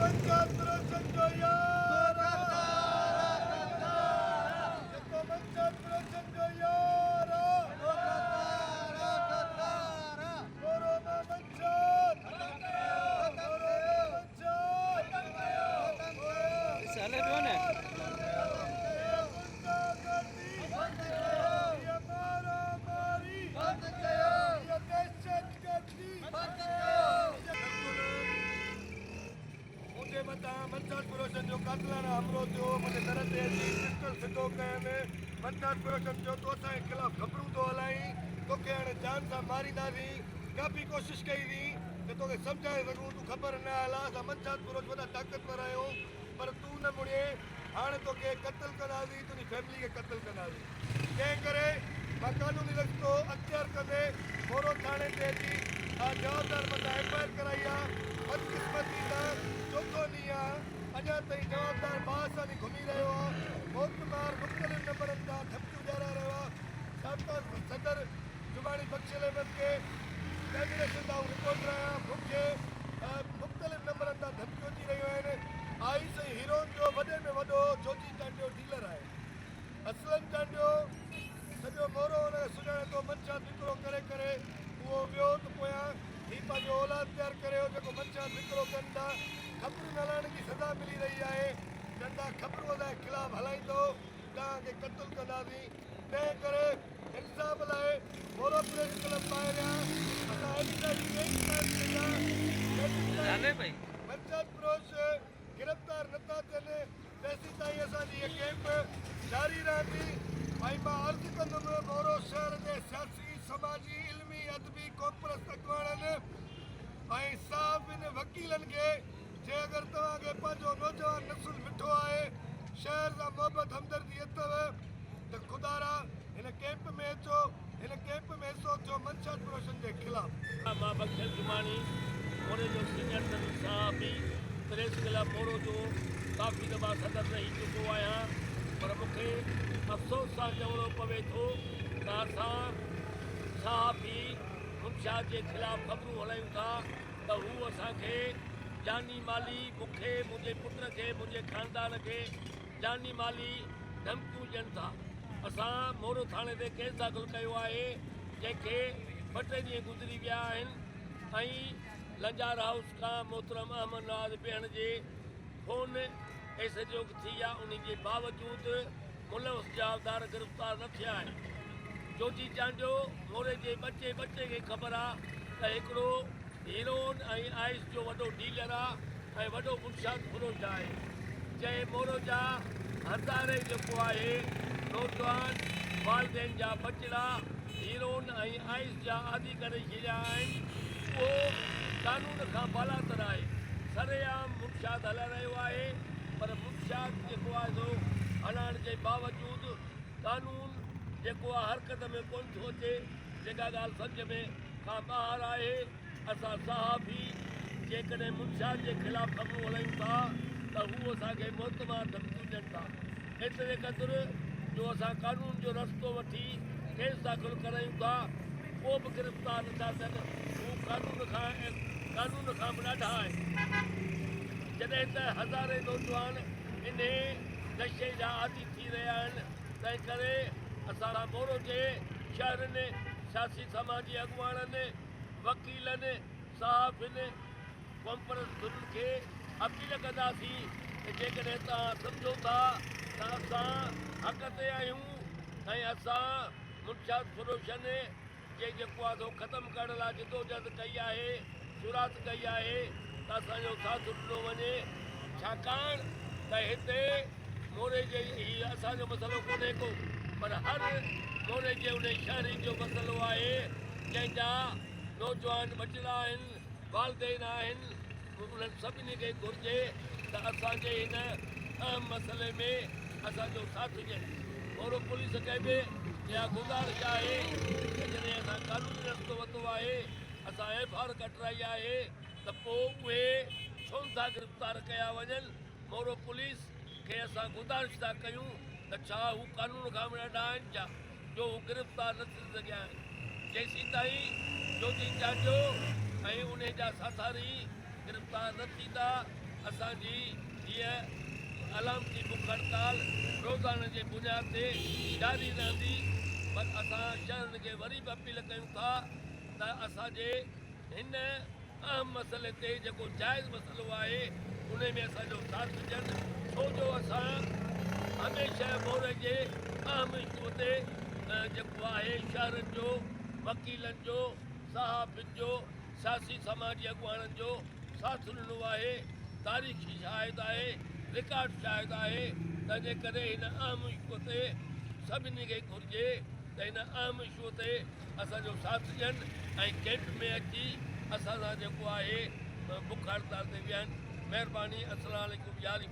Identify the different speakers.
Speaker 1: मंचात प्रदर्शन जो यार देखो मंचात प्रदर्शन जो यार कोरोना मंचात
Speaker 2: ચાલે જો ને मंचात प्रदर्शन जो कातलाना हमलो थियो मने तरत पिस्टल सिधो कयनि मंचात प्रदर्शन जो तो असांजे खिलाफ़ ख़बरूं तो हलाई तोखे हाणे जान सां मारींदासीं काफ़ी कोशिशि कई हुई कि तोखे सम्झाए सघूं तूं ख़बर न हला असां मंचात प्रदर्शन वॾा ताक़तवर आहियूं पर तूं न मुड़े हाणे तोखे क़त्ल कंदासीं तुंहिंजी फैमिली खे क़त्ल कंदासीं तंहिं करे मां कानूनी रस्तो अख़्तियार कंदे मोरो थाणे ते अची जवाबदार मथां एफआईआर कराई आहे बदकिस्मती सां चोथों ॾींहुं आहे अञा ताईं जवाबदार बासानी घुमी रहियो आहे मोतबार मुख़्तलिफ़ नंबरनि तां धमकियूं ॾियारा रहियो आहे साबिक़ा सदर जुबानी बख़्शियल अहमद खे कैबिनेट तां रिपोर्ट रहिया मूंखे मुख़्तलिफ़ नंबरनि तां धमकियूं अची रहियूं आहिनि आइस ऐं हीरोन जो वॾे में वॾो जोजी टांडियो डीलर आहे असलन टांडियो सॼो मोरो हुनखे सुञाणे थो मंचात विकिरो करे करे उहो वियो त पोयां हीउ पंहिंजो औलाद तयारु करियो जेको मंचात विकिरो कनि था ख़बरूं न हलाइण जी सज़ा मिली रही आहे नंढा ख़बरूं असांजे ख़िलाफ़ु हलाईंदो तव्हांखे क़त्ल कंदासीं तंहिं करे इंसाफ़ लाइ मोरो प्रेस क्लब ॿाहिरियां असां मंचात प्रोश गिरफ़्तार नथा थियनि तेसीं ताईं असांजी इहा कैंप जारी रहंदी ऐं मां अर्ज़ु कंदुमि मोरो शहर जे सियासी समाजी इल्मी अदबी कॉम्प्रेस अॻुवाणनि ऐं साफ़िन वकीलनि खे जे अगरि तव्हांखे पंहिंजो नौजवान नसुल मिठो आहे शहर सां मोहबत हमदर्दी अथव त खुदारा हिन कैंप में अचो हिन कैंप में हिसो थियो मंचात प्रदर्शन जे ख़िलाफ़ु
Speaker 3: मां बख़्शियल जुमानी मोरे जो सीनियर सर्विस साहबी प्रेस क्लब मोरो जो काफ़ी दफ़ा सदर रही चुको आहियां पर मूंखे अफ़सोस सां चवणो पवे थो त असां साहबी मुंशियात जे ख़िलाफ़ु ख़बरूं हलायूं था त हू असांखे जानी माली मूंखे मुंहिंजे पुट खे मुंहिंजे ख़ानदान खे जानी माली धमकियूं ॾियनि था असां मोरो थाणे ते केस दाख़िल कयो आहे जंहिंखे ॿ टे ॾींहं गुज़री विया आहिनि ऐं लंजार हाउस खां मोहतरम अहमद नवाज़ भेण जे फ़ोन एसोग थी आहे उन जे बावजूदि मुलवस जवाबदार गिरफ़्तार न थिया आहिनि जोजी चांडियो मोरे जे बचे खे ख़बर आहे त हिकिड़ो हीरोन ऐं आइस जो वॾो डीलर आहे ऐं वॾो मुंशियात फरोश आहे जंहिं मोरो जा हज़ारे जेको आहे नौजवान वालदेन जा बचड़ा हीरोन ऐं आइस जा आदि करे छॾिया आहिनि उहो कानून खां बालातर आहे सरेआम मुंशियात हलाए रहियो आहे पर मुंशियात जेको आहे सो हलाइण जे बावजूदि कानून जेको आहे हरकत में कोन थो अचे जेका ॻाल्हि सम्झ में खां ॿाहिरि आहे असां साहबी जेकॾहिं मुंशियात जे ख़िलाफ़ु ख़बरूं हलायूं था त हू असांखे मोतबार धमकियूं ॾियनि था एतिरे क़दुरु जो असां कानून जो रस्तो वठी केस दाख़िल करायूं था को बि गिरफ़्तार नथा थियनि हू कानून खां बि ॾाढा आहिनि जॾहिं त हज़ारे नौजवान इन नशे जा आदि थी रहिया आहिनि तंहिं करे असां मोरो जे शहरनि सियासी समाजी अॻुवाणनि वकीलनि साहबनि कॉम्प्रेस खे अपील कंदासीं कि जेकॾहिं तव्हां सम्झो था त असां हक़ ते आहियूं ऐं असां मुंशियात फरोशन जे जेको आहे सो ख़तमु करण लाइ जिदोजहद कई आहे शुरूआत कई आहे त असांजो साथ ॾिनो वञे छाकाणि त हिते मोरे जे हीउ असांजो मसइलो कोन्हे को पर हर मोरे जे उन शहरी जो मसइलो आहे जंहिंजा नौजवान बचड़ा आहिनि वालदेन आहिनि उन्हनि सभिनी खे घुरिजे त असांजे हिन अहम मसइले में असांजो साथ ॾियनि मोरो पुलिस खे बि इहा गुज़ारिश आहे त जॾहिं असां कानूनी रस्तो वरितो आहे असां एफआईआर कटराई आहे त पोइ उहे छो था गिरफ़्तार कया वञनि मोरो पुलिस खे असां गुज़ारिश था कयूं त छा हू कानून खां बि ॾाढा आहिनि छा जो हू गिरफ़्तार न थी सघिया आहिनि जेसीं ताईं जोजी चांडियो ऐं उन जा साथारी गिरफ़्तार न थींदा असांजी हीअ अलामती बुख हड़ताल रोज़ाने जे बुनियाद ते जारी रहंदी। पर असां शहरनि खे वरी बि अपील कयूं था त असांजे हिन अहम मसइले ते जेको जाइज़ मसइलो आहे उन में असांजो साथ ॾियनि, छो जो असां हमेशह मोर जे अहम इशू ते जेको आहे शहरनि जो, वकीलनि जो, सहाफ़ियुनि जो, सियासी समाजी अॻुवाननि जो साथ ॾिनो आहे। तारीख़ी शाहिद आहे, रिकॉर्ड शाहिद आहे त जेकॾहिं हिन अहम इशू ते सभिनी खे घुरिजे त हिन अहम इशू ते असांजो साथ ॾियनि ऐं कैंप में अची असां सां जेको आहे बुख हड़ताल ते विहनि। महिरबानी। अस्सलाम वालेकुम यारी।